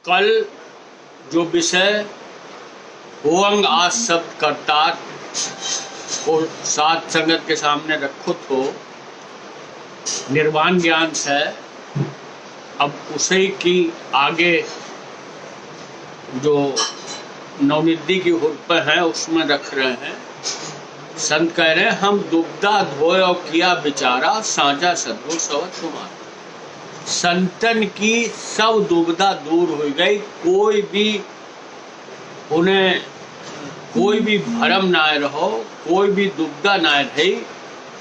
कल जो विषय होअंग आज शब्द करतार को सात संगत के सामने रखो तो निर्वाण ज्ञान से अब उसे की आगे जो नवनिधि की हुर्प है उसमें रख रहे हैं। संत कह रहे हैं हम दुबदा धोए और किया विचारा साझा सद्गुरु सवत तुम्हारा। संतन की सब दुविधा दूर हो गई, कोई भी उन्हें कोई भी भरम ना रहो, कोई भी दुविधा ना रही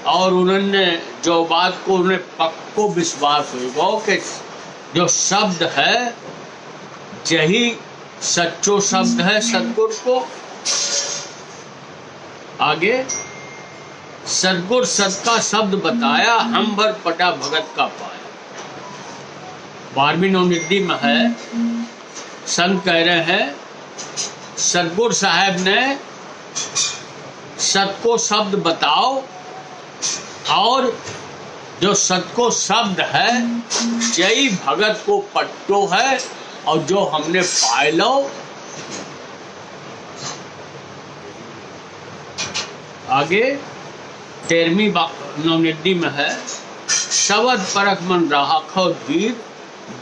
और उन्होंने जो बात को उन्हें पक्को विश्वास हो कि जो शब्द है यही सच्चो शब्द है सदगुरु को। आगे सदगुरु सत का शब्द बताया हम भर पटा भगत का पाया। 12वीं नवनिधि में है संत कह रहे हैं सदगुरु साहब ने सत को शब्द बताओ और जो सत को शब्द है यही भगत को पट्टो है और जो हमने पाए लो। आगे 13वीं नवनिधि में है शब्द परख मन राखो धीर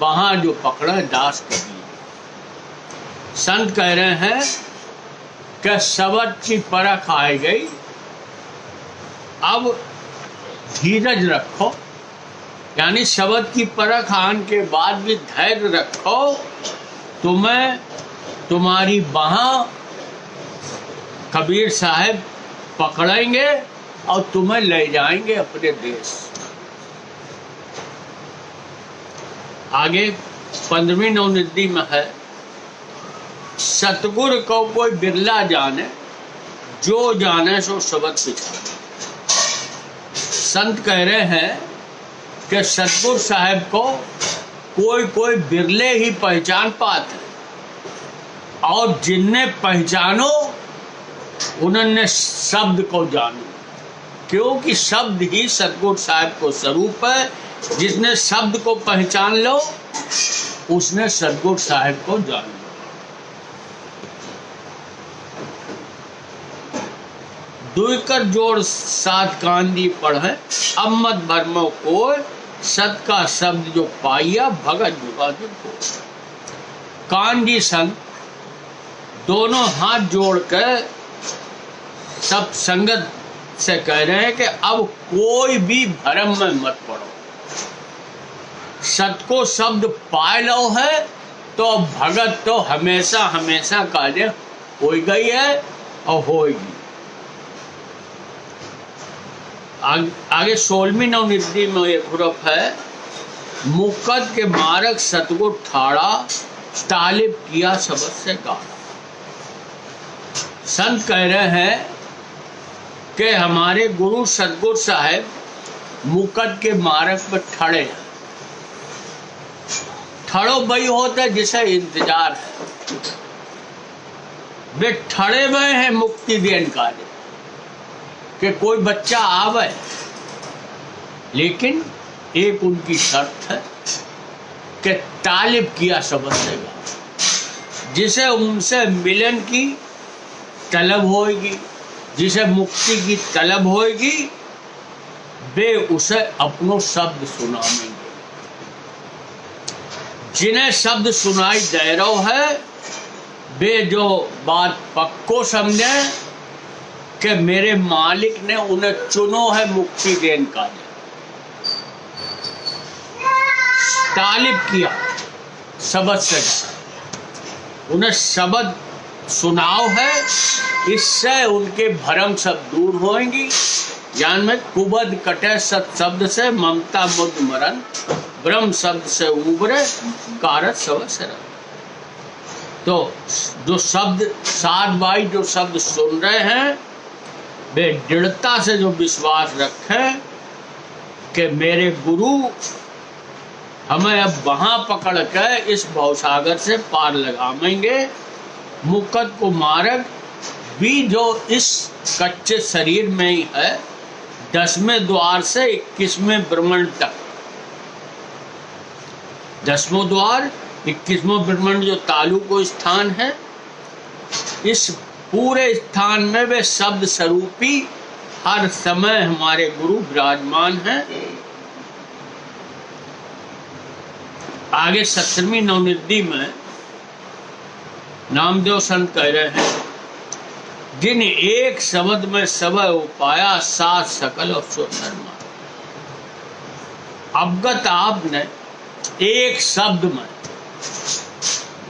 वहां जो पकड़ा दास कबीर। संत कह रहे हैं कि शब्द की परख आ गई, अब धीरज रखो, यानी शब्द की परख आने के बाद भी धैर्य रखो। तुम्हें तुम्हारी बाह कबीर साहब पकड़ेंगे और तुम्हें ले जाएंगे अपने देश। आगे 15वीं नवनिधि में है सतगुरु को कोई बिरला जाने, जो जाने सो शब्द पिछाने। संत कह रहे हैं कि सतगुरु साहब को कोई बिरले ही पहचान पाते और जिनने पहचानो उन्होंने शब्द को जानो, क्योंकि शब्द ही सतगुरु साहब को स्वरूप है। जिसने शब्द को पहचान लो उसने सतगुरु साहब को जान लो। दुई कर जोड़ सात कांदी पढ़े अब मत भरमो को सत का शब्द जो पाइया भगत जुगादु को। कांजी संत दोनों हाथ जोड़ कर सब संगत से कह रहे हैं कि अब कोई भी भरम में मत पड़ो, सत को शब्द पाए लो है तो भगत तो हमेशा हमेशा कार्य हो गई है और होगी। आगे 16वीं नवनिधि में एक हुरफ है मुकद के मारक सतगुरु ठाड़ा तालिब किया शब्द से गाड़ा। संत कह रहे हैं कि हमारे गुरु सतगुरु साहब मुकद के मार्ग पर ठड़े हैं। ठड़ो वही होता है जिसे इंतजार है, वे ठड़े हुए हैं मुक्ति देने कार्य कि कोई बच्चा आवे, लेकिन एक उनकी शर्त है कि तालिब किया शब्द से गाड़ा। जिसे उनसे मिलन की तलब होगी, जिसे मुक्ति की तलब होगी, वे उसे अपनो शब्द सुनाएंगे। जिन्हें शब्द सुनाई दे रहा है वे जो बात पक्को समझे कि मेरे मालिक ने उन्हें चुनो है मुक्ति देने का। तालिब किया शब्द से, उन्हें शब्द सुनाओ है, इससे उनके भरम सब दूर होंगी। ज्ञान में कुबद कटे सत शब्द से ममता बुद्ध मरण, ब्रह्म शब्द से उबरे कारत शब्द से। तो जो शब्द सात भाई जो शब्द सुन रहे हैं वे दृढ़ता से जो विश्वास रखें कि मेरे गुरु हमें अब वहां पकड़ कर इस भवसागर से पार लगाएंगे। मुकद को मार्ग भी जो इस कच्चे शरीर में ही है, 10वें द्वार से 21वें ब्रह्मांड तक, 10वां द्वार 21वां ब्रह्मांड जो तालु को स्थान है, इस पूरे स्थान में वे शब्द स्वरूपी हर समय हमारे गुरु विराजमान हैं। आगे 17वीं नवनिधि में नामदेव संत कह रहे हैं, जिन एक शब्द में सब उपाया सात सकल और सुंदर। अवगत आपने एक शब्द में,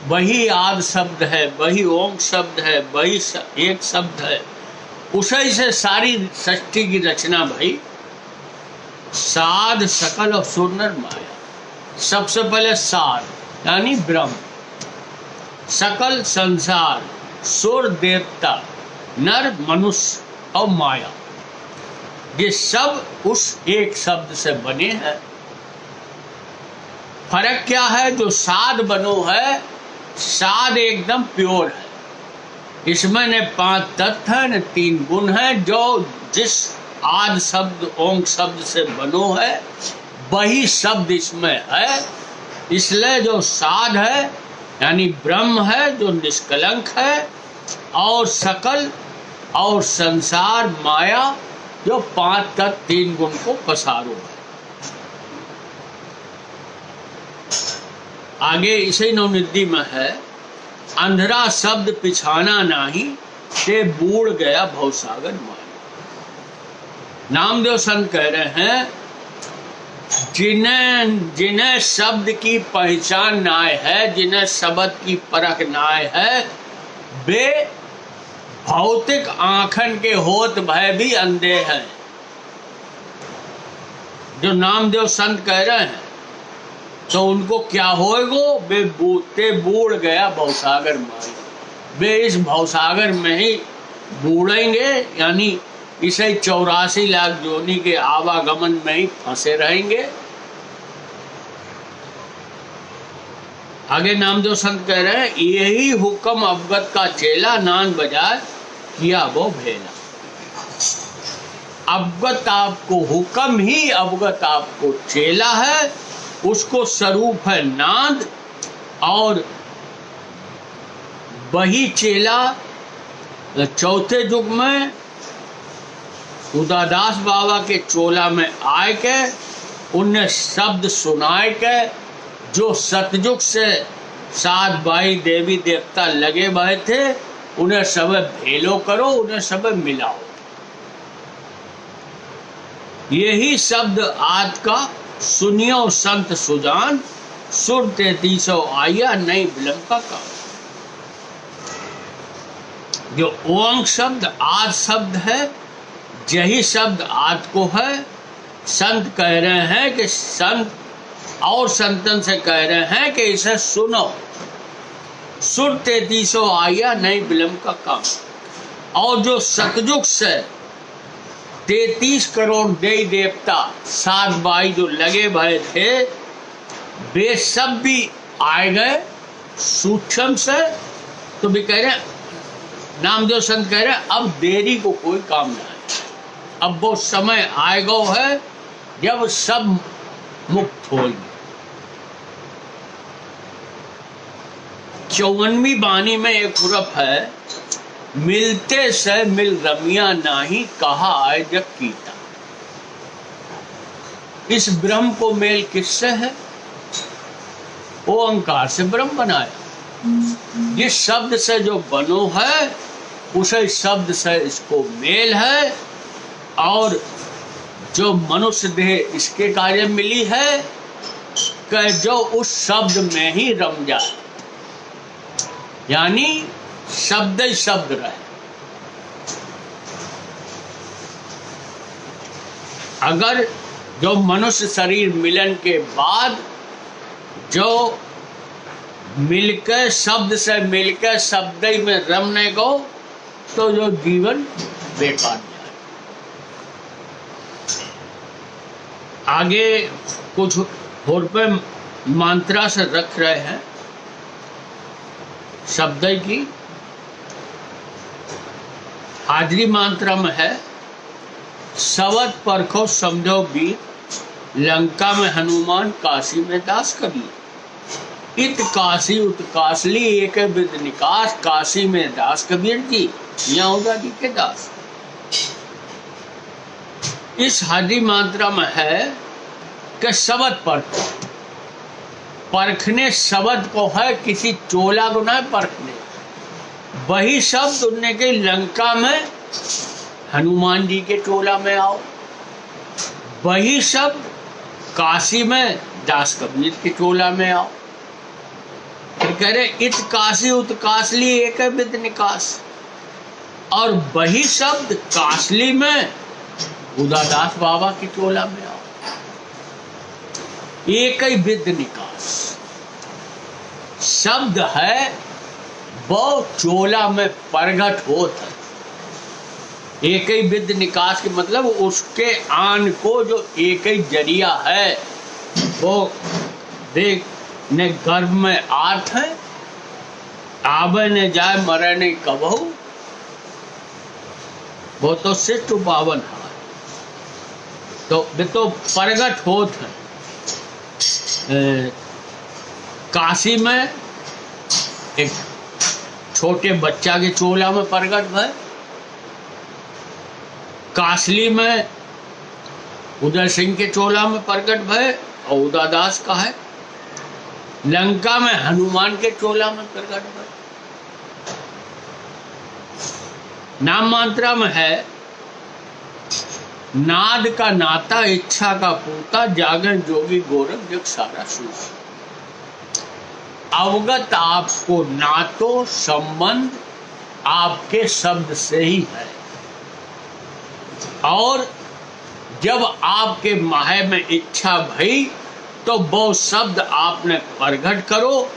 वही आद शब्द है, वही ओम शब्द है, वही एक शब्द है, उसी से सारी सृष्टि की रचना भई। साध सकल और सुंदर माया। सबसे पहले साध यानी ब्रह्म, सकल संसार, सुर देवता, नर मनुष्य और माया, ये सब उस एक शब्द से बने हैं। फर्क क्या है? जो साध बनो है, साध एकदम प्योर है, इसमें न 5 तत्व है न 3 गुण है। जो जिस आद शब्द ओम शब्द से बनो है, वही शब्द इसमें है। इसलिए जो साध है यानी ब्रह्म है, जो निष्कलंक है, और सकल और संसार माया जो 5 तत्व 3 गुण को पसारो है। आगे इसी नवनिधि में है, अंधरा शब्द पिछाना नाही, ते बूढ़ गया भवसागर माया। नामदेव संत कह रहे हैं, जिन्हें शब्द की पहचान नाय है, जिन्हें शब्द की परख नाय है, वे भौतिक आंखन के होत भय भी अंधे हैं। जो नामदेव संत कह रहे हैं, तो उनको क्या होएगो? वे बूते बूढ़ गया भवसागर माई। वे इस भवसागर में ही बूढ़ेंगे, यानी इसे 84 लाख जोनी के आवागमन में ही फंसे रहेंगे। आगे नामदेव संत कह रहे हैं, यही हुक्म अवगत का चेला, नान बजाय किया वो भेला। अवगत आपको हुक्म ही, अवगत आपको चेला है, उसको स्वरूप है नाद, और वही चेला चौथे युग में उदादास बाबा के चोला में आए के उन्हें शब्द सुनाए के, जो सतयुग से 7 भाई देवी देवता लगे हुए थे, उन्हें सब भेलो करो, उन्हें सब मिलाओ। यही शब्द आज का सुनियो संत सुजान, सुर 3300 आया नहीं विलंब का काम। जो ओंग शब्द आद शब्द है, यही शब्द आज को है। संत कह रहे हैं कि संत और संतन से कह रहे हैं कि इसे सुनो। सुर 3300 आया नहीं विलंब का काम। और जो सतयुग से 33 करोड़ देवी देवता 7 बाई जो लगे भय थे, वे सब भी आए गए सूक्ष्म से। तो भी कह रहे हैं, नामदेव संत कह रहे हैं, अब देरी को कोई काम नहीं, अब वो समय आएगा है जब सब मुक्त होंगे। 54वीं बानी में एक हुरफ है, मिलते से मिल रमिया नाही, कहा आए जग कीता। इस ब्रह्म को मेल किससे है? ओंकार से ब्रह्म बनाया। जिस शब्द से जो बनो है, उसे शब्द से इसको मेल है। और जो मनुष्य देह इसके कार्य मिली है कि जो उस शब्द में ही रम जाए, यानी शब्द ही शब्द रहे। अगर जो मनुष्य शरीर मिलन के बाद जो मिलकर शब्द से मिलकर शब्द ही में रमने को, तो जो जीवन बेकार जाए। आगे कुछ और पे मात्रा से रख रहे हैं शब्द की। हाजरी मात्रा में है, सवत परखो समझो बीर, लंका में हनुमान काशी में दास कबीर। इत काशी उत्काशली एक विद निकास, काशी में दास कबीर जी, यहाँ होगा जी के दास। इस हरि मात्रा में है कि शब्द परखने शब्द को है, किसी चोला को ना परखने। वही शब्द उनने के लंका में हनुमान जी के चोला में आओ, वही शब्द काशी में दास कबीर के चोला में आओ। फिर कह रहे इत काशी उत्काशली एक विद निकास, और वही शब्द काशली में उदादास बाबा के चोला में आओ। एक ही विद निकास शब्द है, वो चोला में प्रगट होता है। एक ही विद निकास के मतलब उसके आन को जो एक ही जरिया है, वो देख ने गर्भ में आठ है, आवे ने जाए मरे नहीं कबहू, वो तो शिष्ट पावन है। तो प्रगट होत है। काशी में एक छोटे बच्चा के चोला में प्रगट है, काशली में उदय सिंह के चोला में प्रगट भय और उदादास का है, लंका में हनुमान के चोला में प्रगट भय। नाम मात्रा में है नाद का नाता, इच्छा का पूता, जागरण जोगी गोरख जग सारा सूझ। अवगत आपको नातो संबंध आपके शब्द से ही है, और जब आपके माहे में इच्छा भई तो वो शब्द आपने प्रगट करो,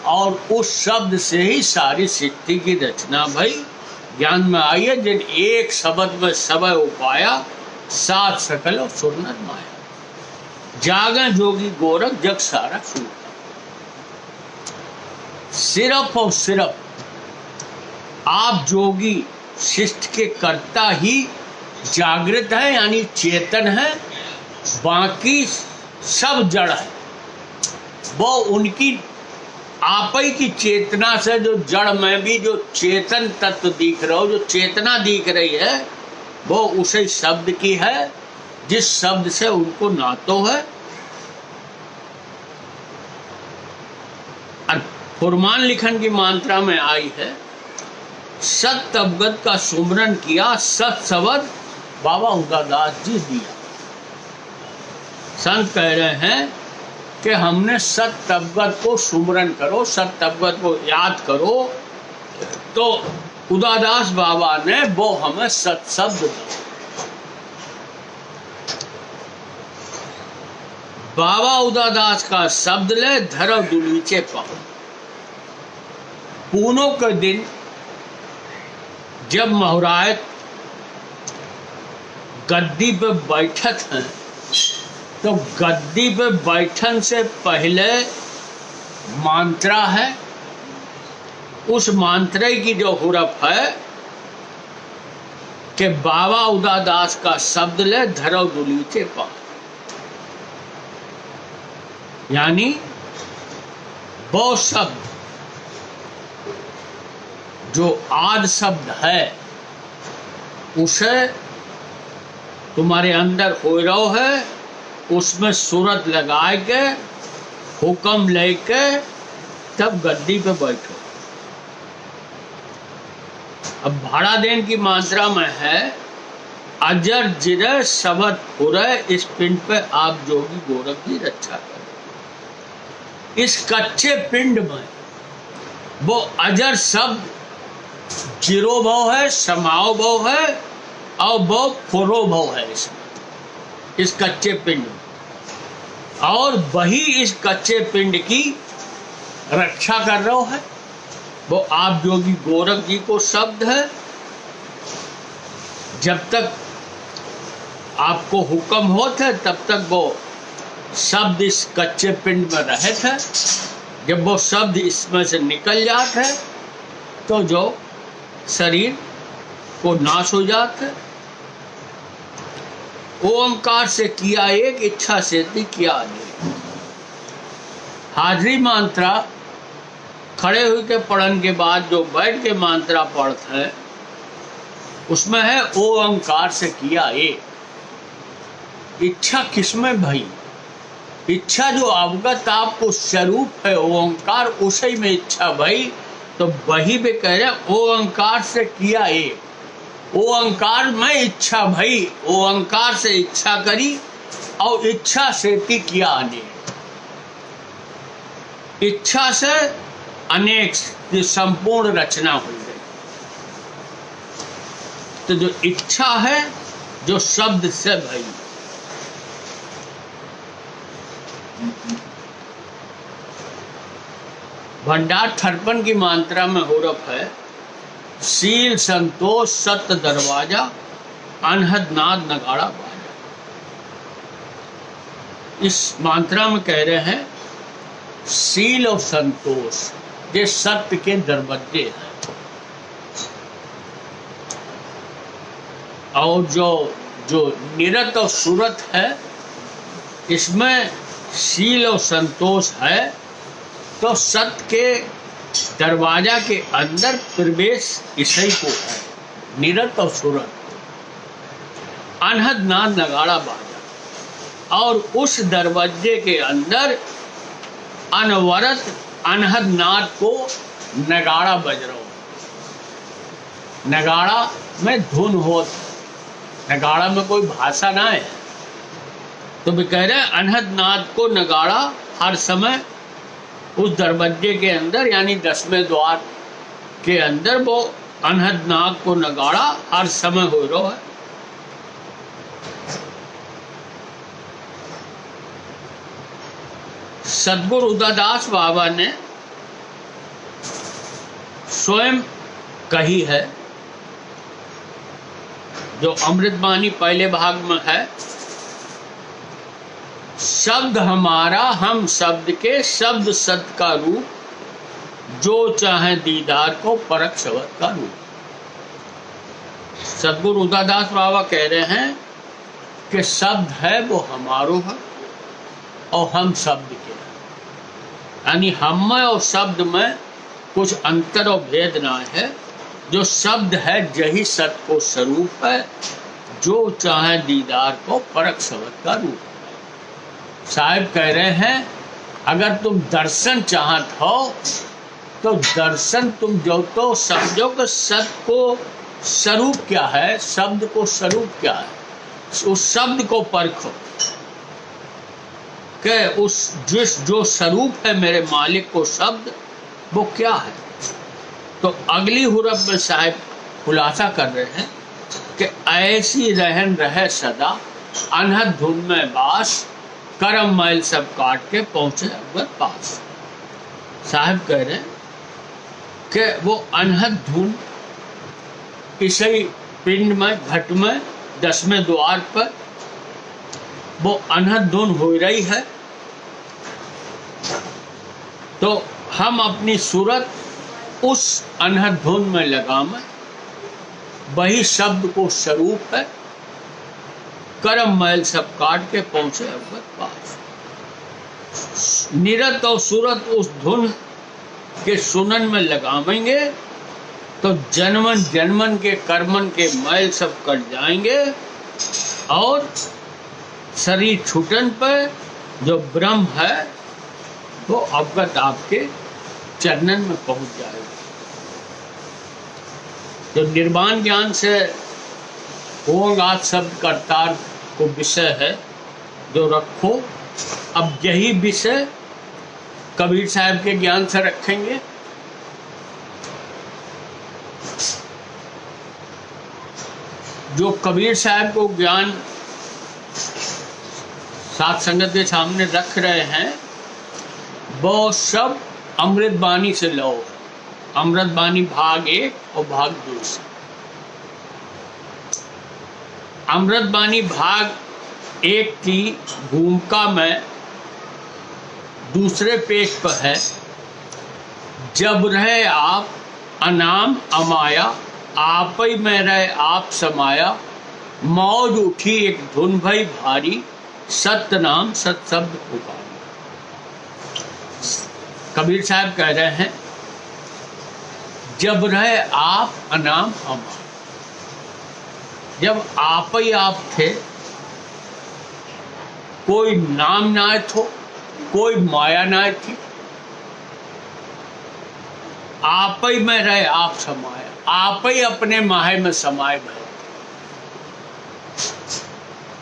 और उस शब्द से ही सारी सृष्टि की रचना भई। ज्ञान में आइए जिन एक शब्द में सब उपाया, सात सकल और सुरनर माया, जागरण जोगी गोरख जग सारा सूझ। सिर्फ और सिर्फ आप जोगी शिष्ट के कर्ता ही जागृत है, यानी चेतन है, बाकी सब जड़ है। वो उनकी आप ही की चेतना से, जो जड़ में भी जो चेतन तत्व दिख रहा हो, जो चेतना दिख रही है, वो उसे शब्द की है, जिस शब्द से उनको नातो है। और फुरमान लिखन की मात्रा में आई है, सत अवगत का सुमरन किया, सत शब्द बाबा उदादास जी दिया। संत कह रहे हैं कि हमने सत अवगत को सुमरन करो, सत अवगत को याद करो, तो उदादास बाबा ने वो हमें सत शब्द दिया। बाबा उदादास का शब्द ले धरो दुलीचे पाओ। पूनों के दिन जब महाराज गद्दी पे बैठत हैं, तो गद्दी पे बैठन से पहले मंत्रा है, उस मंत्रे की जो हुरफ है कि बाबा उदादास का शब्द ले धरो दुलीचे पा, यानी वो शब्द जो आद शब्द है उसे तुम्हारे अंदर हो रहो है, उसमें सूरत लगा के हुक्म लेके तब गद्दी पे बैठो। अब भाड़ा देन की मात्रा में है, अजर जिरे शब्द फुरे, इस पिंड पे आप जोगी गोरख की रक्षा करें। इस कच्चे पिंड में वो अजर शब्द जिरो भव है, समाओ भव है, और वो फुरो भव है इसमें, इस कच्चे पिंड में। और वही इस कच्चे पिंड की रक्षा कर रहा है, वो आप जोगी गोरख जी को शब्द है। जब तक आपको हुक्म होता है तब तक वो शब्द इस कच्चे पिंड में रहे थे। जब वो शब्द इसमें से निकल जाते है तो जो शरीर को नाश हो जाता है। ओंकार से किया एक, इच्छा से किया अनेक। हाजरी मात्रा खड़े हुए के पढ़न के बाद जो बैठ के मात्रा पढ़ते हैं उसमें है ओंकार से किया एक। इच्छा किसमें भई? इच्छा जो अवगत आपको स्वरूप है ओंकार, उसी में इच्छा भई। तो वही भी कह रहे ओंकार से किया एक। ओंकार में इच्छा भई, ओंकार से इच्छा करी और इच्छा से किया अनेक। इच्छा से अनेक संपूर्ण रचना हो गई। तो जो इच्छा है जो शब्द से भई, भंडार 56 की मात्रा में हुरफ है शील संतोष सत्य दरवाजा अनहद नाद नगाड़ा बाजा। इस मात्रा में कह रहे हैं शील और संतोष ये सत्य के दरवाजे हैं, और जो निरत और सूरत है इसमें शील और संतोष है। तो सत्य के दरवाजा के अंदर प्रवेश इसी को है, निरत और सूरत। अनहद नाद नगाड़ा बाजा, और उस दरवाजे के अंदर अनवरत अनहद नाद को नगाड़ा बज रहा हो। नगाड़ा में धुन हो, नगाड़ा में कोई भाषा ना है। तो भी कह रहे हैं अनहद नाद को नगाड़ा हर समय उस दरवाजे के अंदर यानी 10वें द्वार के अंदर वो अनहद नाद को नगाड़ा हर समय हो रहा है। सदगुरु उदादास बाबा ने स्वयं कही है, जो अमृतवाणी पहले भाग में है, शब्द हमारा हम शब्द के, शब्द सत्य का रूप, जो चाहे दीदार को परख शब्द का रूप। सदगुरु उदादास बाबा कह रहे हैं कि शब्द है वो हमारो है और हम शब्द के, यानी हम में और शब्द में कुछ अंतर और भेद ना है। जो शब्द है यही सत्य को स्वरूप है, जो चाहे दीदार को परख शब्द का रूप। साहिब कह रहे हैं अगर तुम दर्शन चाहत हो तो दर्शन तुम जो तो समझो कि सत्य को स्वरूप क्या है, शब्द को स्वरूप क्या है, उस शब्द को परखो कि उस जो स्वरूप है मेरे मालिक को शब्द वो क्या है। तो अगली हुरफ में साहिब खुलासा कर रहे हैं कि ऐसी रहन रहे सदा अनहद धुन में बास, करम मैल सब काट के पहुंचे अकबर पास। साहिब कह रहे हैं कि वो अनहद धुन इसी पिंड में घट में 10वें द्वार पर वो अनहद धुन हो रही है। तो हम अपनी सूरत उस अनहद धुन में लगावें, वही शब्द को स्वरूप है। करम मैल सब काट के पहुंचे अकबर पास। निरत और सूरत उस धुन के सुनन में लगावेंगे तो जन्मन जन्मन के कर्मन के मैल सब कट जाएंगे और शरीर छूटन पर जो ब्रह्म है वो अवगत आपके चरणन में पहुंच जाएगा। जो निर्वाण ज्ञान से ओंकार शब्द कर्तार को विषय है जो रखो। अब यही विषय कबीर साहब के ज्ञान से रखेंगे। जो कबीर साहब को ज्ञान साथ संगत के सामने रख रहे हैं वो सब अमृतवाणी से लो। अमृतवाणी भाग 1 और भाग 2 से। अमृतवाणी भाग 1 की भूमिका में दूसरे पेज पर है, जब रहे आप अनाम अमाया, आप ही में रहे आप समाया, मौज उठी एक धुन भई भारी, सत्य नाम सत शब्द पुकारी। कबीर साहब कह रहे हैं, जब रहे आप अनाम हमार, जब आप ही आप थे, कोई नाम ना थो, कोई माया ना थी, आप ही में रहे आप समाया, आप ही अपने माहे में समाये भय।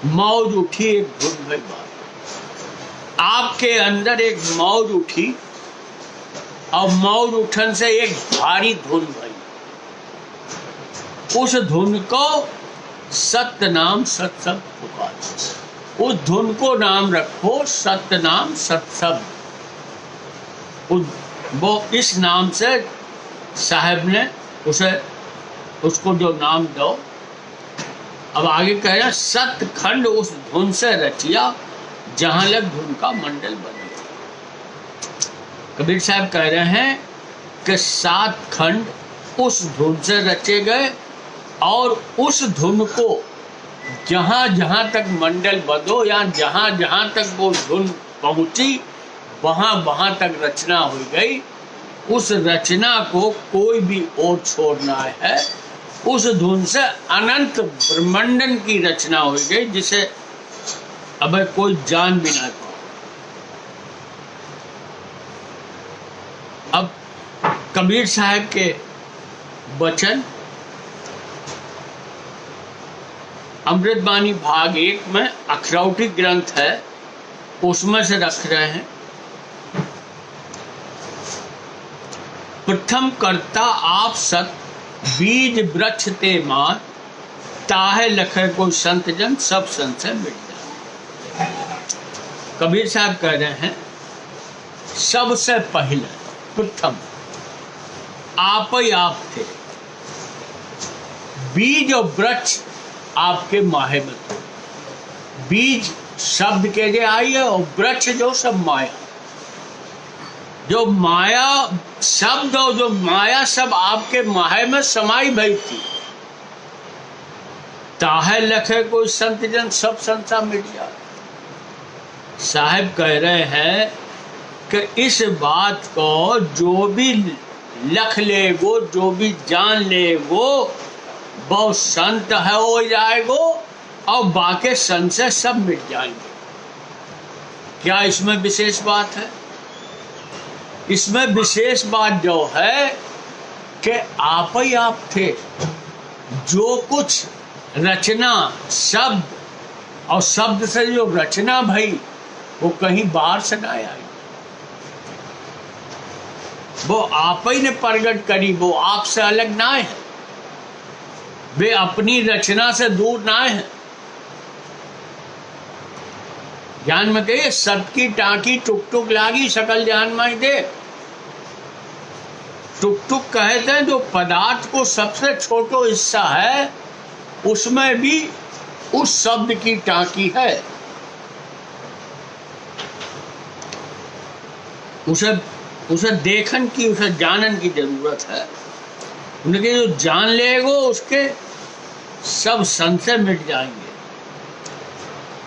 मौज उठी एक धुन भई बात, आपके अंदर एक मौज उठी और मौज उठन से एक भारी धुन भई। उस धुन को सत्य नाम सत्संग पुकारो, उस धुन को नाम रखो सत्य नाम सत्संग। वो इस नाम से साहब ने उसको जो नाम दो। अब आगे कह रहे हैं, सतखंड उस धुन से रचिया, जहां लग धुन का मंडल बने। कबीर साहब कह रहे हैं कि 7 खंड उस धुन से रचे गए और उस धुन को जहां जहां तक मंडल बदो या जहां जहां तक वो धुन पहुंची, वहां वहां तक रचना हो गई। उस रचना को कोई भी और छोड़ना है, उस धुन से अनंत ब्रह्मांडन की रचना हो गई, जिसे अब कोई जान भी ना पाए। अब कबीर साहब के वचन अमृतबानी भाग 1 में अखरौटी ग्रंथ है, उसमें से रख रहे हैं। प्रथम करता आप सत, बीज वृक्ष ते मार, ताहे लखे कोई संत जन, सब संशय मिट जाए। कबीर साहब कह रहे हैं, सबसे पहले प्रथम आप ही आप थे, बीज और वृक्ष आपके माहे में थे। बीज शब्द के लिए आई है और वृक्ष जो सब माया, जो माया शब्द और जो माया सब आपके माहे में समाई भई थी। ताहे लखे कोई संत जन, सब संसा मिट जाए। साहब कह रहे हैं कि इस बात को जो भी लख लेगो, जो भी जान लेगो, वो संत है हो जाएगो और बाकी संशय सब मिट जाएंगे। क्या इसमें विशेष बात है? इसमें विशेष बात जो है कि आप ही आप थे। जो कुछ रचना शब्द और शब्द से जो रचना भई, वो कहीं बाहर से ना आई, वो आप ही ने प्रकट करी। वो आपसे अलग ना है, वे अपनी रचना से दूर ना है। ज्ञान में कहिए, सबकी टाँकी टुक टुक लागी, सकल जान माई दे। टुक टुक कहते हैं जो पदार्थ को सबसे छोटो हिस्सा है, उसमें भी उस शब्द की टाँकी है। उसे देखन की, उसे जानन की जरूरत है। उनके जो जान लेगो, उसके सब संशय मिट जाएंगे।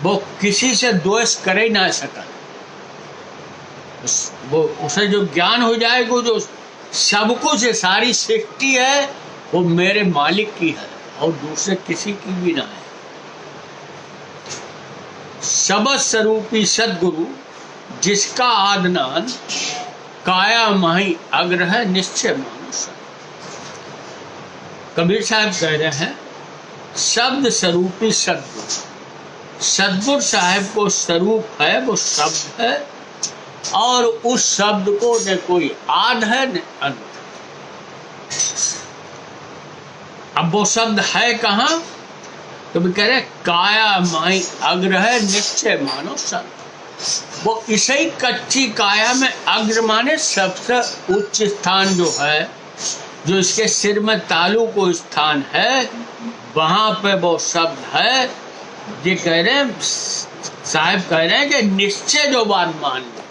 वो किसी से द्वेष कर ही ना सका। वो उसे जो ज्ञान हो जाएगा, जो सब कुछ सारी सृष्टि है वो मेरे मालिक की है और दूसरे किसी की भी ना है। सबद स्वरूपी सदगुरु जिसका आदनान, काया माही अग्रह निश्चय मानुष। कबीर साहब कह रहे हैं, शब्द स्वरूपी सदगुरु। सदगुरु साहब को स्वरूप है, वो शब्द है, और उस शब्द को न कोई आद है न अंत। अब वो शब्द है कहाँ? तो भी कह रहे काया माई अग्रह निश्चय मानो संत। वो इसी कच्ची काया में अग्र माने सबसे उच्च स्थान जो है, जो इसके सिर में तालू को स्थान है, वहां पे वो शब्द है। ये कह रहे हैं, साहब कह रहे हैं कि निश्चय जो बात मान लो।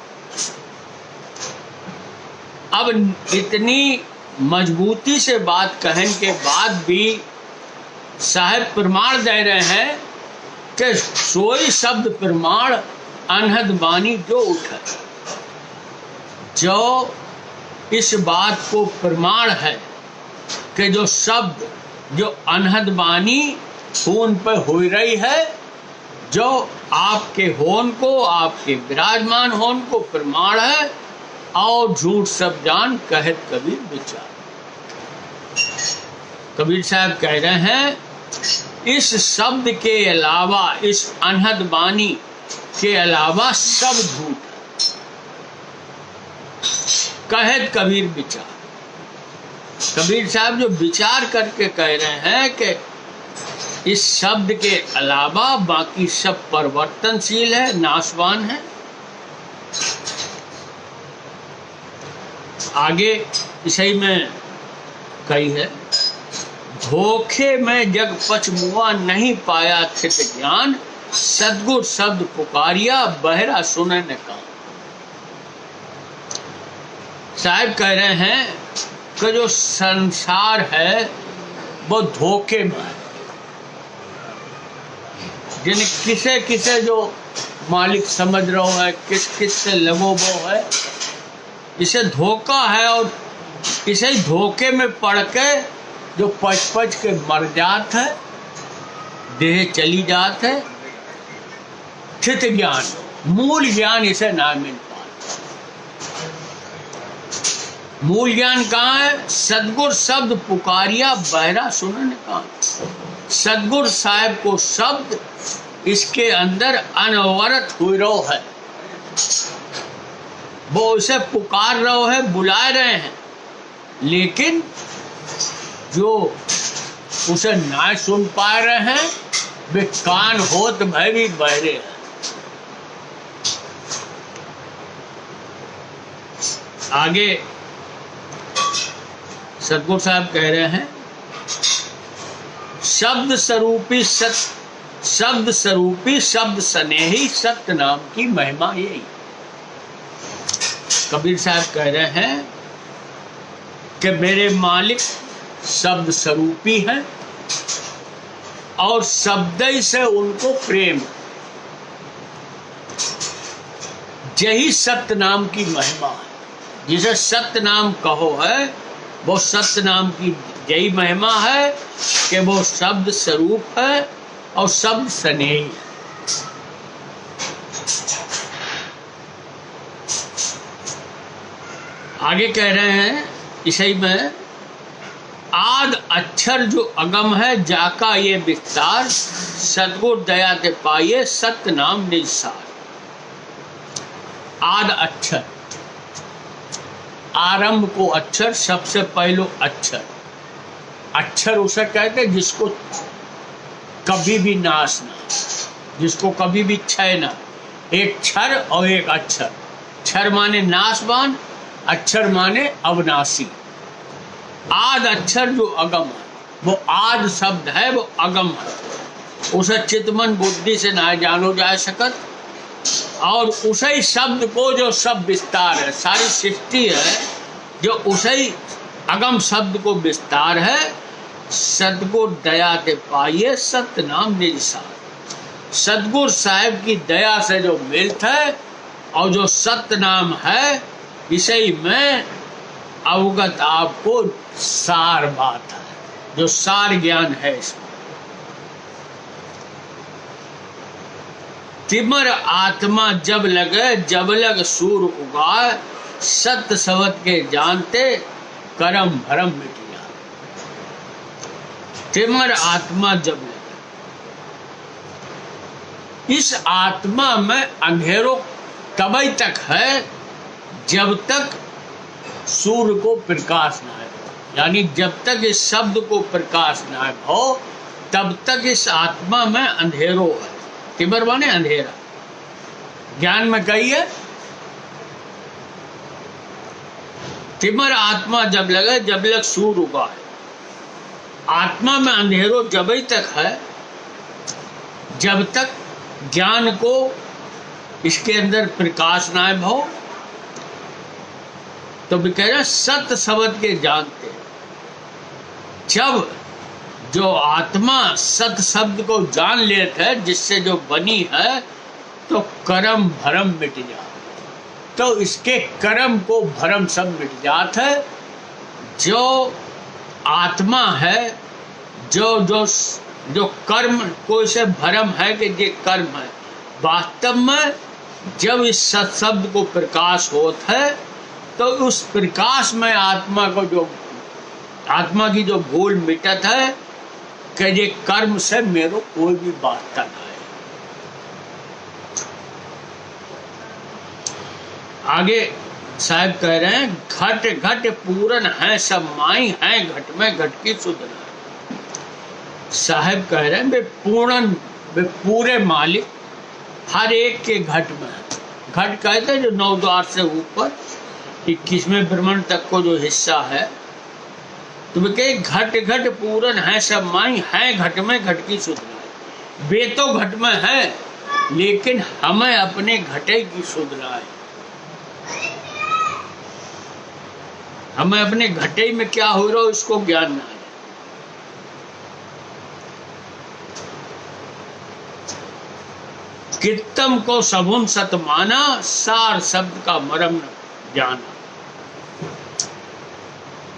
अब इतनी मजबूती से बात कहने के बाद भी साहब प्रमाण दे रहे हैं कि सोई शब्द प्रमाण अनहद बानी जो उठे। जो इस बात को प्रमाण है कि जो शब्द जो अनहद बानी खून पर हो रही है, जो आपके होन को, आपके विराजमान होन को प्रमाण है, और झूठ सब जान कहत कबीर विचार। कबीर साहब कह रहे हैं इस शब्द के अलावा, इस अनहद बानी के अलावा सब झूठ है। कहत कबीर विचार। कबीर साहब जो विचार करके कह रहे हैं कि इस शब्द के अलावा बाकी सब परिवर्तनशील है, नाशवान है। आगे इसी में कही है, धोखे में जग पचमुआ नहीं पाया थित ज्ञान, सद्गुर शब्द पुकारिया बहरा सुने न कान। साहब कह रहे हैं कि जो संसार है वो धोखे में है। जिन किसे किसे जो मालिक समझ रहा है, किस किस से लगो वो है, इसे धोखा है। और इसे धोखे में पड़ के जो पच पच के मर जात है, देह चली जात है। चित ज्ञान, मूल ज्ञान इसे ना मिल पाता। मूल ज्ञान कहाँ है? सदगुर शब्द पुकारिया बहरा सुनन कान। सदगुर साहब को शब्द इसके अंदर अनवरत हुई रो है, वो उसे पुकार रहे है, बुला रहे हैं, लेकिन जो उसे ना सुन पा रहे हैं वे कान होत भय भी बहरे हैं। आगे सदगुरु साहब कह रहे हैं, शब्द स्वरूपी शब्द स्नेही सत्य नाम की महिमा यही। कबीर साहब कह रहे हैं कि मेरे मालिक शब्द स्वरूपी हैं और शब्द ही से उनको प्रेम। यही सत्य नाम की महिमा है। जिसे सत्य नाम कहो है, वो सत्य नाम की यही महिमा है कि वो शब्द स्वरूप है और शब्द स्नेही है। आगे कह रहे हैं इसी में, आद अक्षर जो अगम है जाका ये विस्तार, सद्गुर दया के पाइए सत्य नाम निसार। आद अक्षर, आरंभ को अक्षर, सबसे पहलो अक्षर। अक्षर उसे कहते हैं जिसको कभी भी नाश ना, जिसको कभी भी क्षय ना। एक क्षर और एक अक्षर। क्षर माने नाशवान, अक्षर माने अविनाशी। आद अक्षर जो अगम है, वो आद शब्द है, वो अगम है। उसे चितमन बुद्धि से ना जानो जा सकत। और उसी शब्द को जो सब विस्तार है, सारी सृष्टि है जो उसी अगम शब्द को विस्तार है। सदगुर दया के पाइए सत्य नाम निसार। सदगुर साहब की दया से जो मिलता है और जो सत्य नाम है, इसी में अवगत आपको सार बात है, जो सार ज्ञान है इसमें। तिमर आत्मा जब लगे, जब लग सूर उगाए, सत्य शब्द के जानते करम भरम मिट जाए। तिमर आत्मा जब लगे, इस आत्मा में अंधेरों तभी तक है जब तक सूर्य को प्रकाश न आए। यानी जब तक इस शब्द को प्रकाश न आए हो, तब तक इस आत्मा में अंधेरों है। तिमर माने अंधेरा। ज्ञान में कहिए, तिमर आत्मा जब लगे, जब लग सूर उगाए। आत्मा में अंधेरों जब तक है जब तक ज्ञान को इसके अंदर प्रकाश ना हो। तो भी कह रहे सत्य शब्द के जानते। जब जो आत्मा सत्य शब्द को जान लेते है, जिससे जो बनी है, तो कर्म भरम मिट जाए। तो इसके कर्म को भरम सब मिट जात है। जो आत्मा है, जो जो जो कर्म को इसे भरम है कि ये कर्म है, वास्तव में जब इस सत्शब्द को प्रकाश होता है तो उस प्रकाश में आत्मा को जो आत्मा की जो भूल मिटत है कि ये कर्म से मेरो कोई भी वास्ता ना है। आगे साहब कह रहे हैं, घट घट पूरन है सब माई है, घट में घट की सुधना। साहब कह रहे हैं वे पूर्ण, वे पूरे मालिक हर एक के घट में है। घट कहते हैं जो 9 द्वार से ऊपर 21वें ब्रह्मांड तक को जो हिस्सा है। तो वे कहे घट घट पूरन है सब माई है, घट में घट की सुधना। वे तो घट में है लेकिन हमें अपने घटे की सुधना है। हमें अपने घटे में क्या हो रहा हो इसको ज्ञान ना है। कीर्तम को सगुन सत माना, सार शब्द का मरम जाना।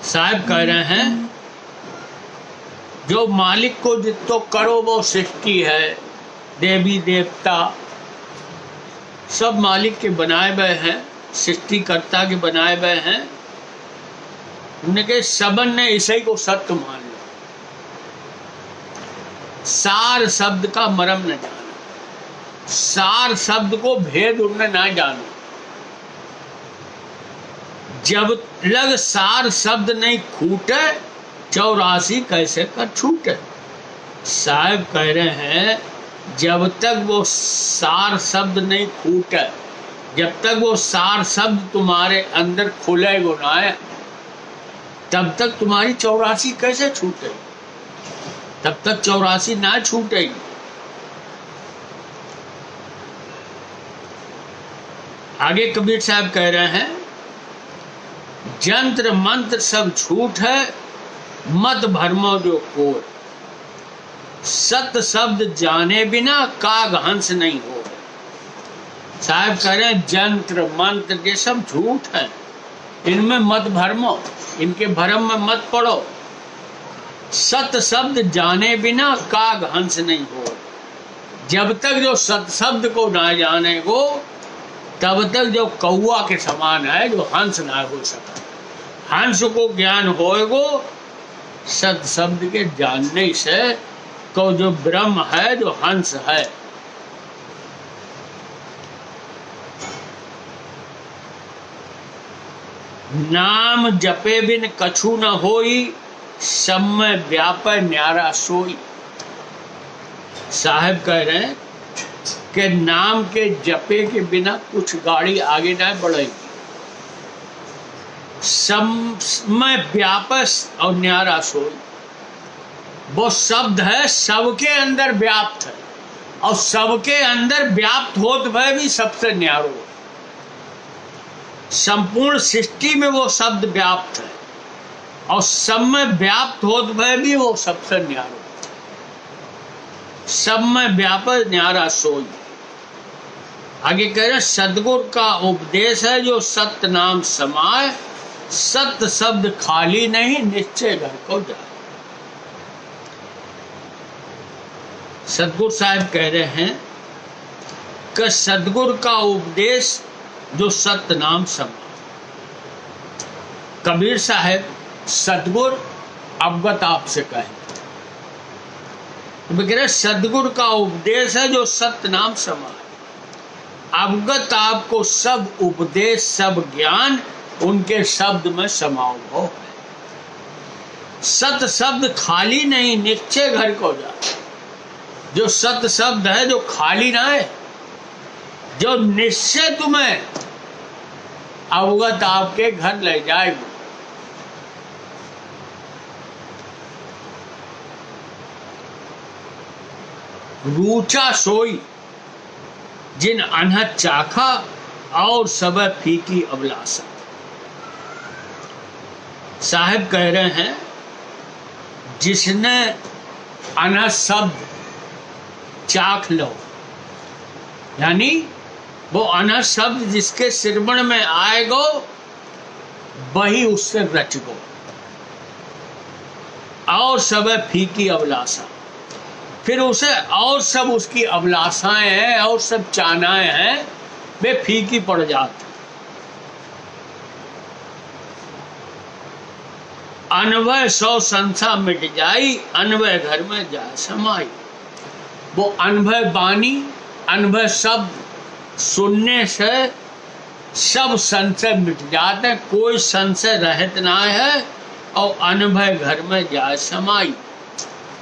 साहब कह रहे हैं जो मालिक को जितो करो वो सृष्टि है, देवी देवता सब मालिक के बनाए हुए हैं, सृष्टिकर्ता के बनाए हुए हैं। उन्होंने कहा सबन ने इसी को सत्य मान लो। सार शब्द का मरम न जानो, सार शब्द को भेद उनने ना जानो। जब लग सार शब्द नहीं खूटे, 84 कैसे कर छूटे। साहब कह रहे हैं जब तक वो सार शब्द नहीं खूटे, जब तक वो सार शब्द तुम्हारे अंदर खुले वो ना आए, तब तक तुम्हारी 84 कैसे छूटे, तब तक 84 ना छूटेगी। आगे कबीर साहब कह रहे हैं जंत्र मंत्र सब झूठ है, मत भरमो जो कोर, सत्य शब्द जाने बिना काग हंस नहीं हो। साहब कह रहे हैं जंत्र मंत्र ये सब झूठ है, इनमें मत भरमो, इनके भरम में मत पड़ो। सत्य शब्द जाने बिना काग हंस नहीं हो। जब तक जो सत्य शब्द को ना जाने वो, तब तक जो कौआ के समान है, जो हंस ना हो सका। हंस को ज्ञान होएगो सत्य शब्द के जानने से, तो जो ब्रह्म है, जो हंस है। नाम जपे बिन कछु न होई, सब में व्यापै न्यारा सोई। साहब कह रहे हैं कि नाम के जपे के बिना कुछ गाड़ी आगे ना बढ़ेगी। सब में व्यापस और न्यारा सोई, वो शब्द है सबके अंदर व्याप्त है, और सबके अंदर व्याप्त होते हुए भी सबसे न्यारो। संपूर्ण सृष्टि में वो शब्द व्याप्त है, और सब में व्याप्त होते हुए भी वो सबसे न्यारो। सब में व्यापक न्यारा सोई। आगे कह रहे सदगुरु का उपदेश है जो सत्य नाम समाए, सत्य शब्द खाली नहीं निश्चय घर को जाए। सदगुरु साहब कह रहे हैं कि सदगुरु का उपदेश जो सत्य नाम समाए। कबीर साहब सदगुरु अवगत आपसे कहे, तो कह रहे सदगुरु का उपदेश है जो सत्य नाम समाए। अवगत आपको सब उपदेश सब ज्ञान उनके शब्द में समाओ है। सत्य शब्द खाली नहीं निश्चय घर को जाए। जो सत्य शब्द है जो खाली ना है, जो निश्चय तुम्हें अवगत आपके घर ले जाएगी। रूचा सोई जिन अनहद चाखा, और सब फीकी अभिलाषा। साहब कह रहे हैं जिसने अनहद शब्द चाख लो, यानी वो अनहद शब्द जिसके श्रवण में आएगो वही उससे रचगो, और सब है फीकी अभिलाषा। फिर उसे और सब उसकी अभिलाषाएं हैं और सब चाहनाएं हैं, वे फीकी पड़ जाती। अनवय सौ संसा मिट जाई, अनवय घर में जाए समाई। वो अनभय वाणी, अनभय शब्द सुनने से सब संशय मिट जाते, कोई संशय रहत ना है, और अनभय घर में जाए समाई।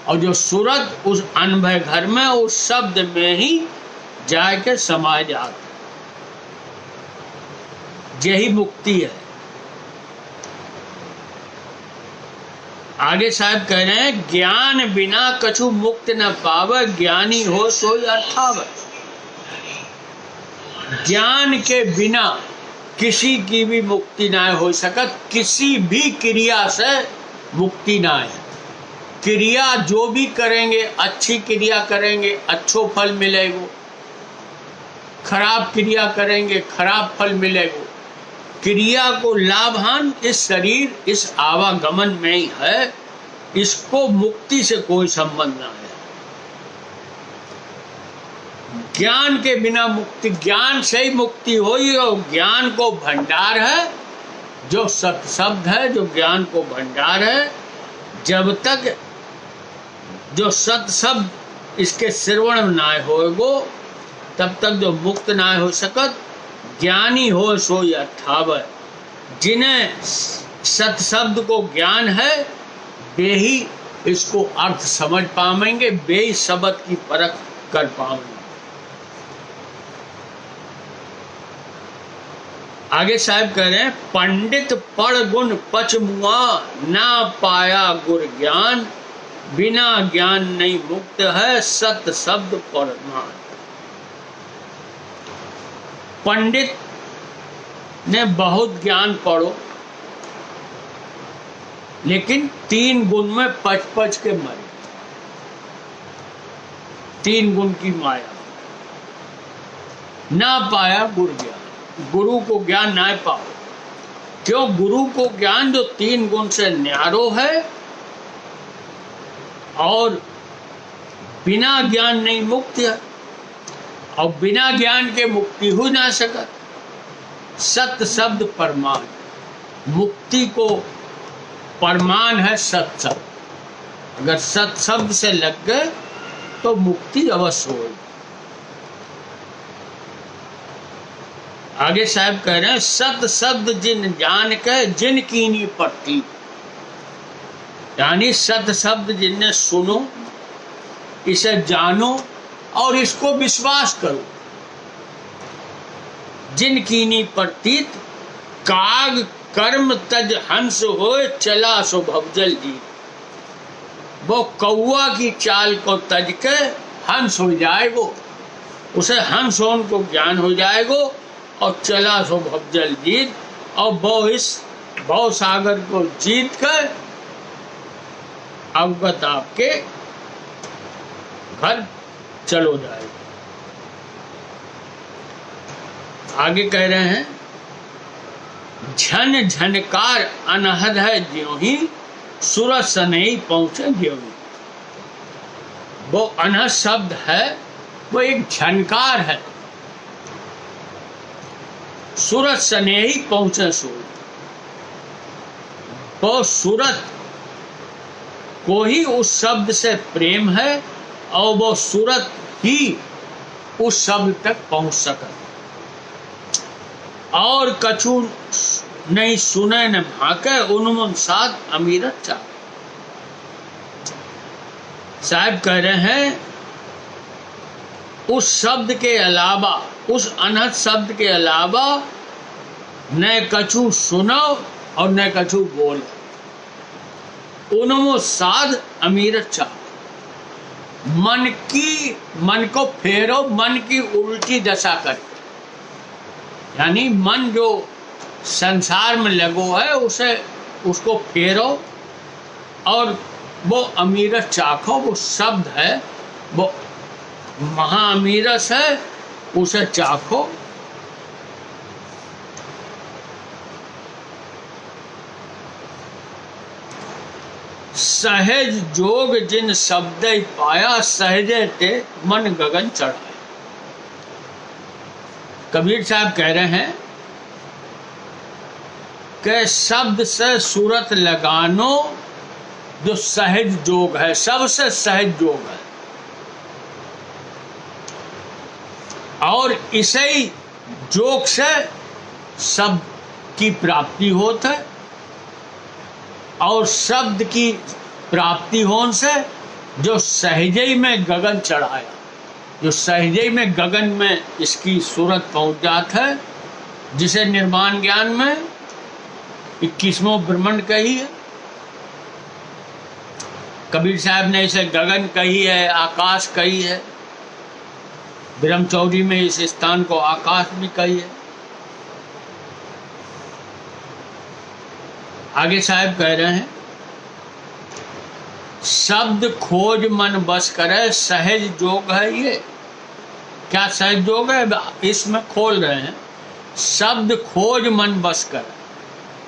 और जो सूरत उस अनभय घर में उस शब्द में ही जाके समा जाते, यही मुक्ति है। आगे साहब कह रहे हैं, ज्ञान बिना कछु मुक्त न पावे, ज्ञानी हो सोई अर्थावे। ज्ञान के बिना किसी की भी मुक्ति ना हो सकत, किसी भी क्रिया से मुक्ति ना है। क्रिया जो भी करेंगे, अच्छी क्रिया करेंगे अच्छो फल मिलेगा, खराब क्रिया करेंगे खराब फल मिलेगा। क्रिया को लाभहान इस शरीर, इस आवागमन में ही है, इसको मुक्ति से कोई संबंध ना है। ज्ञान के बिना मुक्ति, ज्ञान से ही मुक्ति होगी, और ज्ञान को भंडार है जो सत शब्द है, जो ज्ञान को भंडार है। जब तक जो सत शब्द इसके श्रवण में ना होगो, तब तक जो मुक्त ना हो सकत। ज्ञानी हो सोई अर्थावे, जिन्हें सत शब्द को ज्ञान है वे ही इसको अर्थ समझ पाएंगे, वे ही शब्द की परख कर पाएंगे। आगे साहब कह रहे हैं, पंडित पढ़ गुण पच मुआ, ना पाया गुर ज्ञान, बिना ज्ञान नहीं मुक्त है, सत शब्द परमान। पंडित ने बहुत ज्ञान पढ़ो, लेकिन 3 गुण में पच के मरे, 3 गुण की माया, ना पाया गुरु ज्ञान, गुरु को ज्ञान ना पाओ। क्यों? गुरु को ज्ञान जो 3 गुण से न्यारो है, और बिना ज्ञान नहीं मुक्त है, और बिना ज्ञान के मुक्ति हो ना सकत। सत शब्द परमान, मुक्ति को परमान है सत शब्द। अगर सत शब्द से लग गए तो मुक्ति अवश्य होगी। आगे साहब कह रहे हैं, सत शब्द जिन जान के जिन कीनी पट्टी, यानी सत शब्द जिनने सुनो, इसे जानो और इसको विश्वास करो। जिन कीनी प्रतीत, काग कर्म तज हंस होए, चला सो भवजल जी। वो कौआ की चाल को तज के हंस हो जाएगो, उसे हंस होने को ज्ञान हो जाएगो, और चला सो भवजल जीत, और वो इस भव सागर को जीत कर अवगत आपके घर चलो जाएगा। आगे कह रहे हैं, झन झनकार अनहद है ज्यों ही, सूरज सनई पहुंचे ज्यों ही। वो अनहद शब्द है, वो एक झनकार है, सूरज सनई पहुंचे सूरज। वो सूरज को ही उस शब्द से प्रेम है, और वो सूरत ही उस शब्द तक पहुंच सका। और कछु नहीं सुने न भाके, उन्मुन साथ अमीरत चाह। साहब कह रहे हैं, उस शब्द के अलावा, उस अनहद शब्द के अलावा न कछु सुनो और न कछु बोलो, उन्मुन साध अमीरत चाह। मन को फेरो, मन की उल्टी दशा कर, यानी मन जो संसार में लगो है उसको फेरो, और वो अमीरत चाखो। वो शब्द है, वो महा अमीरस है, उसे चाखो सहज जोग जिन शब्द पाया, सहजे ते मन गगन चढ़ाया। कबीर साहब कह रहे हैं कि शब्द से सूरत लगानो जो सहज जोग है, सबसे सहज जोग है, और इसे जोग से शब्द की प्राप्ति होत है, और शब्द की प्राप्ति होने से जो सहजई में गगन चढ़ाया, जो सहजई में गगन में इसकी सूरत पहुंच जात है, जिसे निर्वाण ज्ञान में 21वां ब्रह्मांड कही है। कबीर साहब ने इसे गगन कही है, आकाश कही है, ब्रह्मचौरी में इस स्थान को आकाश भी कही है। आगे साहब कह रहे हैं, शब्द खोज मन बस करे, सहज जोग है ये। क्या सहज जोग है? इसमें खोल रहे हैं, शब्द खोज मन बस करे।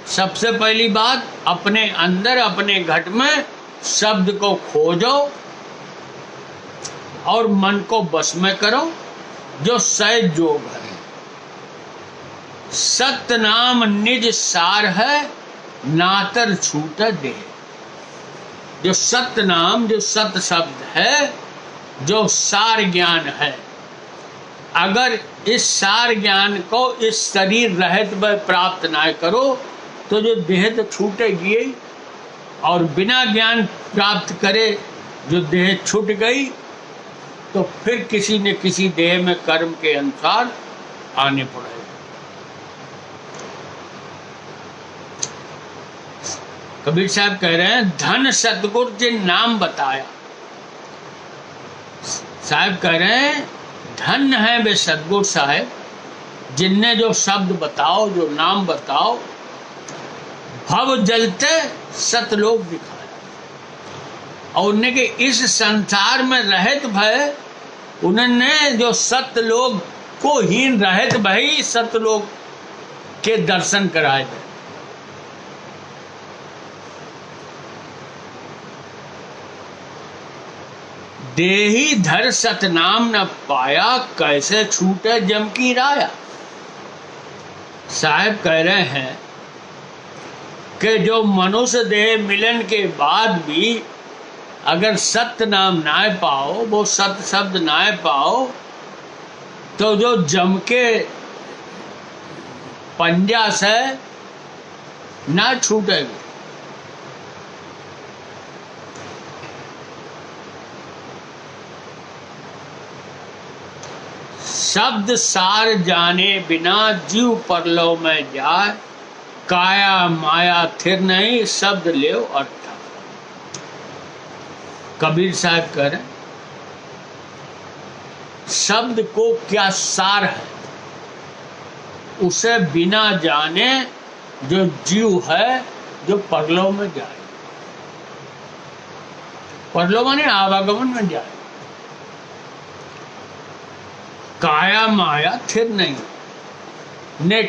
सबसे पहली बात, अपने अंदर अपने घट में शब्द को खोजो और मन को बस में करो, जो सहज जोग है। सत्य नाम निज सार है, नातर छूट दे। जो सत्य नाम, जो सत्य शब्द है, जो सार ज्ञान है, अगर इस सार ज्ञान को इस शरीर रहित में प्राप्त ना करो तो जो देह तो छूटेगी ही, और बिना ज्ञान प्राप्त करे जो देह छूट गई तो फिर किसी न किसी देह में कर्म के अनुसार आने पड़ेगा। कबीर साहब कह रहे हैं, धन सतगुरु जिन नाम बताया। साहब कह रहे हैं, धन है वे सतगुरु साहब जिनने जो शब्द बताओ, जो नाम बताओ, भव जलते सतलोक दिखाया, और उनके इस संसार में रहित भय, उन्होंने जो सतलोक को हीन रहित भई सतलोक के दर्शन कराए थे। देही धर सतनाम न पाया, कैसे छूटे जम की राया। साहब कह रहे हैं कि जो मनुष्य देह मिलन के बाद भी अगर सत्य नाम ना पाओ, वो सत्य शब्द ना पाओ, तो जो जम के पंजा से ना छूटेगा। शब्द सार जाने बिना जीव परलो में जाए, काया माया थिर नहीं शब्द ले अर्थ। कबीर साहब कह रहे, शब्द को क्या सार है, उसे बिना जाने जो जीव है जो परलो में जाए, परलो माने आवागमन में जाए। काया माया थिर नहीं, ने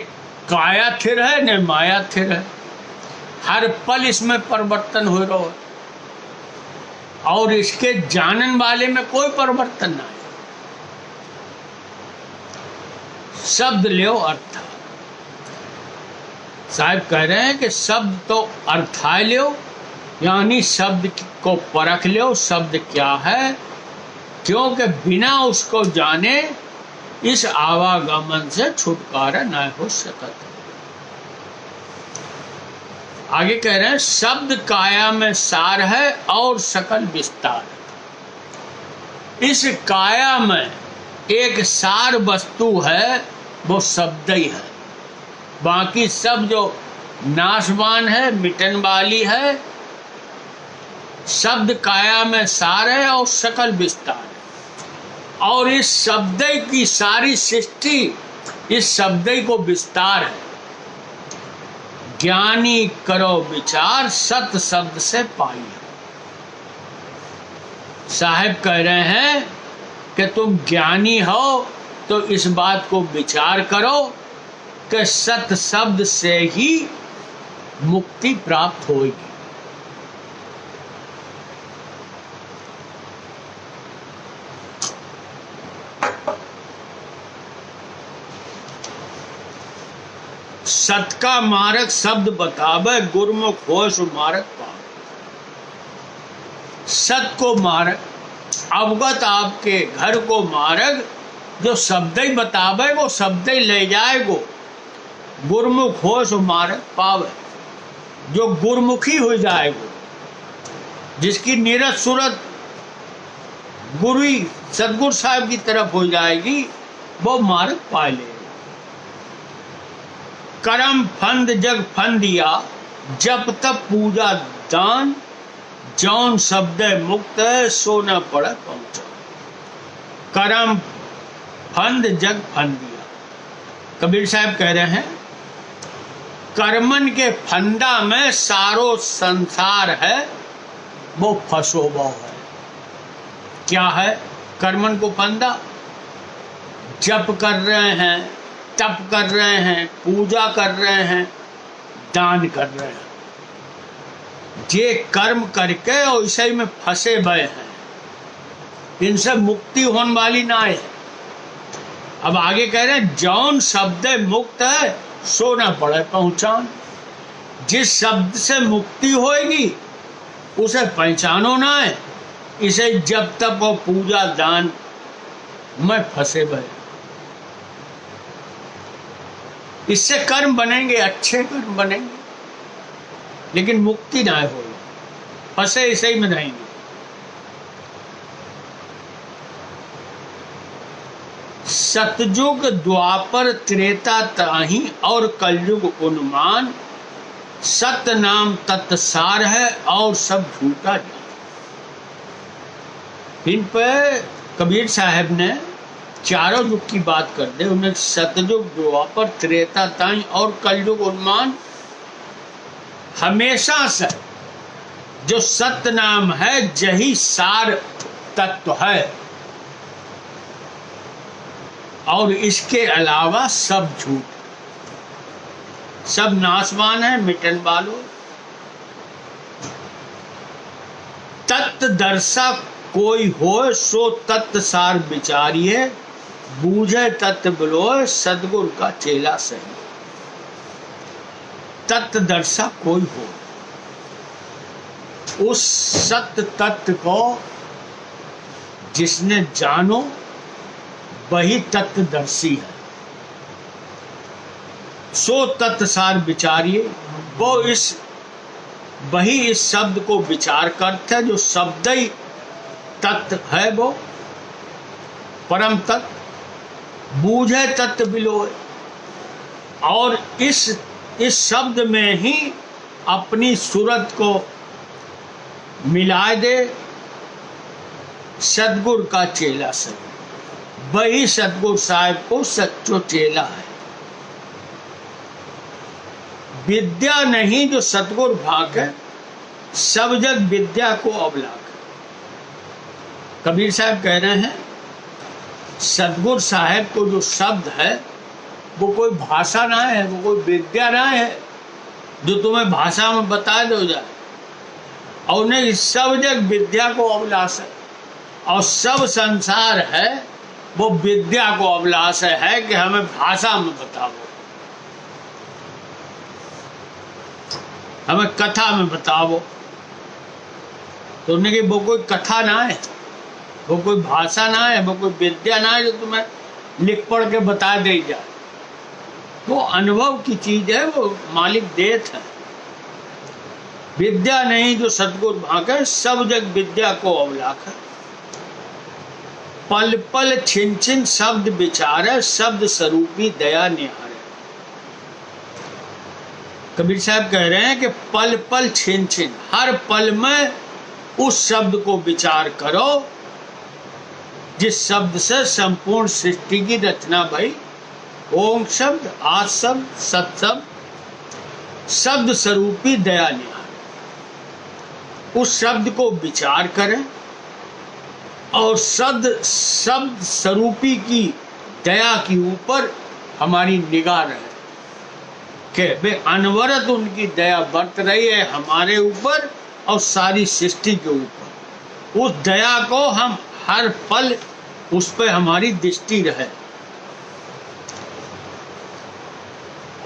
काया थिर है ने माया थिर है, हर पल इसमें परिवर्तन हो रहा है, और इसके जानन वाले में कोई परिवर्तन नहीं। शब्द लो अर्थ। साहब कह रहे हैं कि शब्द तो अर्थाय लो, यानी शब्द को परख लो, शब्द क्या है, क्योंकि बिना उसको जाने इस आवागमन से छुटकारा न हो सकता। आगे कह रहे हैं, शब्द काया में सार है और सकल विस्तार। इस काया में एक सार वस्तु है, वो शब्द ही है, बाकी सब जो नाशवान है, मिटन वाली है। शब्द काया में सार है और सकल विस्तार है, और इस शब्द की सारी सृष्टि इस शब्द को विस्तार है। ज्ञानी करो विचार, सत शब्द से पाइए। साहब कह रहे हैं कि तुम ज्ञानी हो तो इस बात को विचार करो कि सत शब्द से ही मुक्ति प्राप्त होगी। सत का मार्ग शब्द बतावे, गुरमुख हो सो मार्ग पावे। सत को मार्ग, अवगत आपके घर को मार्ग, जो शब्द ही बतावे वो शब्द ही ले जाएगो। गुरमुख हो सो मार्ग पावे, जो गुरमुखी हो जाएगो, जिसकी नीरज सूरत गुरु सतगुरु साहब की तरफ हो जाएगी, वो मार्ग पा लेगा। करम फंद जग फंद दिया, जप तप पूजा दान, जौन शब्द मुक्त सो न पड़ पहुंचा। करम फंद जग फंद दिया, कबीर साहब कह रहे हैं कर्मन के फंदा में सारो संसार है, वो फसोबा है। क्या है कर्मन को फंदा? जप कर रहे हैं, तप कर रहे हैं, पूजा कर रहे हैं, दान कर रहे हैं, ये कर्म करके और इसे में फंसे भय हैं, इनसे मुक्ति होने वाली ना है। अब आगे कह रहे हैं जौन शब्द मुक्त है सो न पड़े पहचान। जिस शब्द से मुक्ति होएगी उसे पहचानो ना है, इसे जब तक वो पूजा दान में फंसे भय। इससे कर्म बनेंगे, अच्छे कर्म बनेंगे, लेकिन मुक्ति ना होगी, फंसे इसे ही में रहेंगे। सतयुग द्वापर त्रेता ताही और कलयुग उन्मान, सत नाम तत्सार है और सब झूठा जान। इन पे कबीर साहब ने चारों युग की बात कर दे, उन्हें सतयुग द्वापर त्रेता ताई और कलयुग उन्मान। हमेशा से जो सत्य नाम है यही सार तत्व है, और इसके अलावा सब झूठ, सब नाशवान है, मिटन वालो। तत्व दर्शा कोई हो सो तत्व सार विचारिए, बूझे तत्व बिलोय सदगुरु का चेला सही। तत्व दर्शा कोई हो, उस सत्य तत्व को जिसने जानो वही तत्वदर्शी है। सो तत्वसार विचारिए, वो वही इस शब्द को विचार करते हैं, जो शब्द ही तत्व है, वो परम तत्व। बूझे तत्व बिलोय, और इस शब्द में ही अपनी सूरत को मिला दे सदगुरु का चेला से। वही सतगुरु साहब को सच्चो चेला है। विद्या नहीं जो सतगुरु भाग है, सब जग विद्या को अवलाक। कबीर साहब कह रहे हैं सतगुरु साहब को जो शब्द है वो कोई भाषा ना है, वो कोई विद्या ना है जो तुम्हें भाषा में बता दो जाए, और उन्हें सब जग विद्या को अभिलाष है, और सब संसार है वो विद्या को अभिलाष है कि हमें भाषा में बताओ, हमें कथा में बताओ। तो उन्हें कि वो कोई कथा ना है, वो कोई भाषा ना है, वो कोई विद्या ना है जो तुम्हें लिख पढ़ के बता दे जाए। वो अनुभव की चीज है, वो मालिक देत है। विद्या नहीं जो सतगुरु भागे, सब जग विद्या को अवलाख है। पल पल छिन छिन शब्द विचारे, शब्द स्वरूपी दया निहारे। कबीर साहब कह रहे हैं कि पल पल छिन छिन, हर पल में उस शब्द को विचार करो जिस शब्द से संपूर्ण सृष्टि की रचना भई। ओम शब्द, आज शब्द, सत शब्द, शब्द स्वरूपी दया निहारे। उस शब्द को विचार करें और शब्द स्वरूपी की दया के ऊपर हमारी निगाह रहे कि वे अनवरत उनकी दया बरत रही है हमारे ऊपर और सारी सृष्टि के ऊपर। उस दया को हम हर पल उस पर हमारी दृष्टि रहे।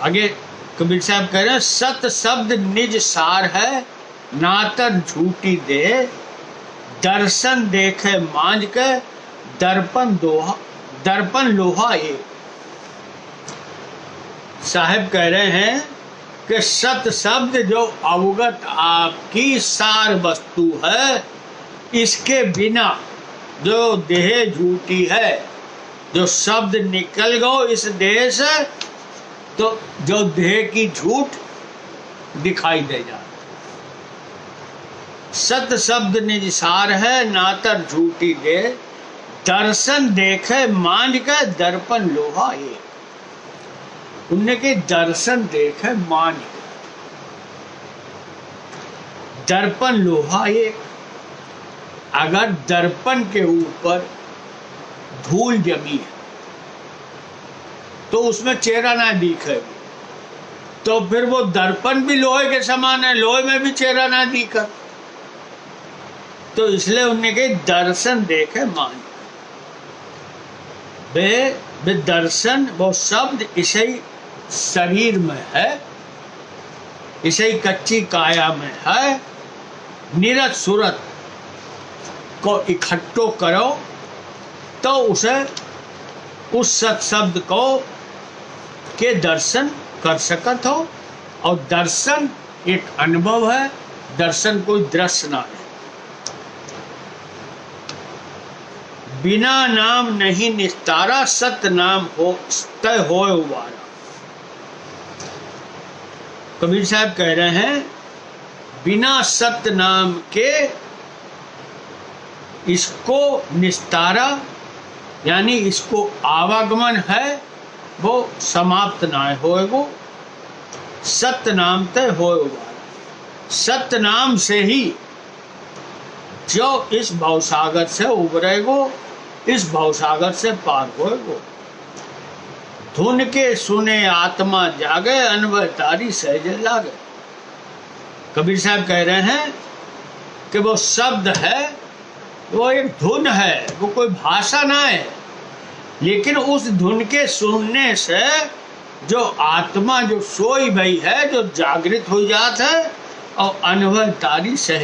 आगे कबीर साहब कह रहे हैं सत शब्द निज सार है, नातर झूठी दे, दर्शन देखे मांझ के, दर्पण लोहा ये। साहब कह रहे हैं कि सत शब्द जो अवगत आपकी सार वस्तु है, इसके बिना जो देह झूठी है, जो शब्द निकल गो इस देह से तो जो देह की झूठ दिखाई दे जाए। सत शब्द निज सार है, नातर झूठी दे, दर्शन देखे मांझ के, दर्पण लोहा ये। उनने के दर्शन देखे मांझ के, दर्पण लोहा ये। अगर दर्पण के ऊपर धूल जमी है तो उसमें चेहरा ना दिखे, तो फिर वो दर्पण भी लोहे के समान है, लोहे में भी चेहरा ना दिखा। तो इसलिए उन्हें के दर्शन देखे मान वे दर्शन, वो शब्द इसे शरीर में है, इसे कच्ची काया में है। निरत सूरत को इकट्ठो करो तो उसे उस सत शब्द को के दर्शन कर सकत हो। और दर्शन एक अनुभव है, दर्शन कोई दृश्य ना है। बिना नाम नहीं निस्तारा, सत नाम हो तय होए उबारा। कबीर साहब कह रहे हैं बिना सत नाम के इसको निस्तारा, यानी इसको आवागमन है वो समाप्त ना होए गो। सत्य नाम तय होए उबारा। सत्य नाम से ही जो इस भवसागर से उबरेगो, इस भवसागर से पार होएगो। धुन के सुने आत्मा जागे, अनवय तारी सहज लागे। कबीर साहब कह रहे हैं कि वो शब्द है, वो एक धुन है, वो कोई भाषा ना है, लेकिन उस धुन के सुनने से जो आत्मा जो सोई भई है, जो जागृत हो जाता है और अनवय तारी सहज